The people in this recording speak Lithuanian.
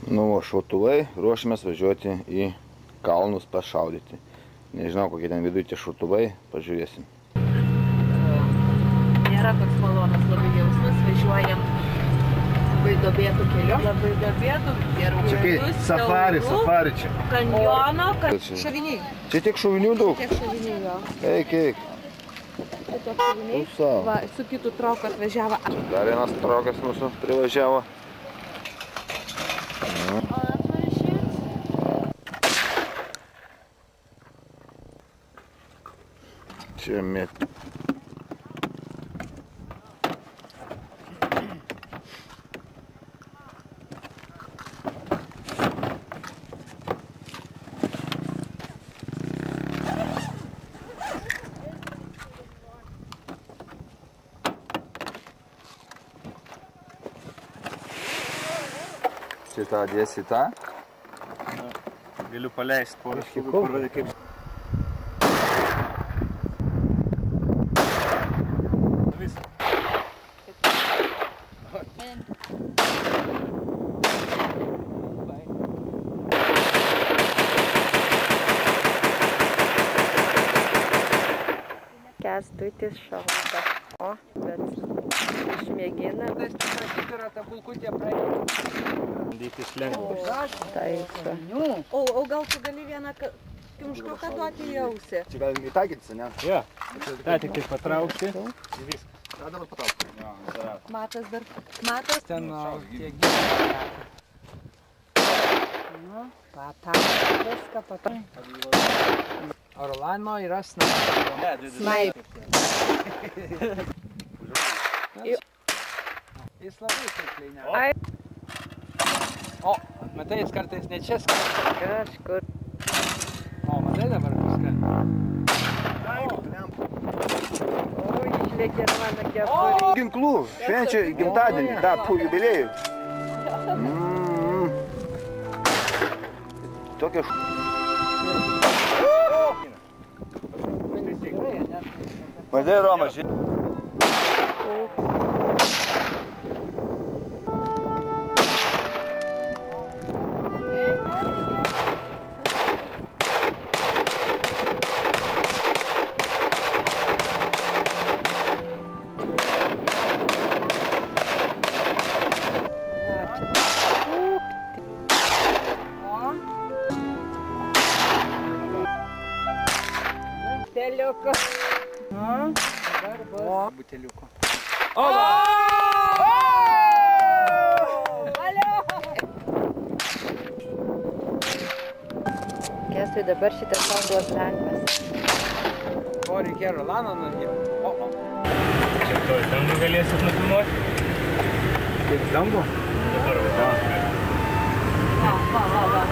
Nu, o šautuvai, ruošiamės važiuoti į kalnus pašaudyti. Nežinau, kokie ten viduje tie šautuvai, pažiūrėsim. Nėra toks malonus labai jausmas, važiuojam labai duobėtų keliu. Labai duobėtų, gerų Čia safari čia. Kanjono, šoviniai. Čia tiek šovinių daug? Tiek šoviniai, jo. Eik. Čia tiek šoviniai. Va, su kitų trauku atvažiavo. Dar vienas traukas mūsų privažiavo. Čia mėt. Šitą dėsi tą? Galiu paleisti porą šūvių, kur vadai kaip... Visą. Kęstutis šaudo. O, bet išmėgina. Tai yra ta bulkutė praeiti. Bandytis lengvai. Taip. O gal tu gali vieną kimštuką duoti į ausį? Čia galim įtakinti, ne? Jo. Ta tik tai patraukti. Viskas. Na, dabar patraukti. Matas dar. Matas? Ten tiek gyvena. Nu, patraukti. Viską patraukti. Orlano yra snaiper. Snaiper. Jis labai taikliai ne. O, matai, jis kartais ne čia skrenda. Kažkur. O, matai dabar skrenda. O, išlėkė ir mano kepurį. Ginklų, švenčia gimtadienį, tą jubiliejų. Tokia Matai, Roma, Buteliuko. O, buteliuko. O! Alio! Kęstui dabar šitas tau duos lengvas. O, reikia Rolano nudėti. O. Čia to dangų galėsit nufilmuoti? Kaip dangų? Dabar va. Va.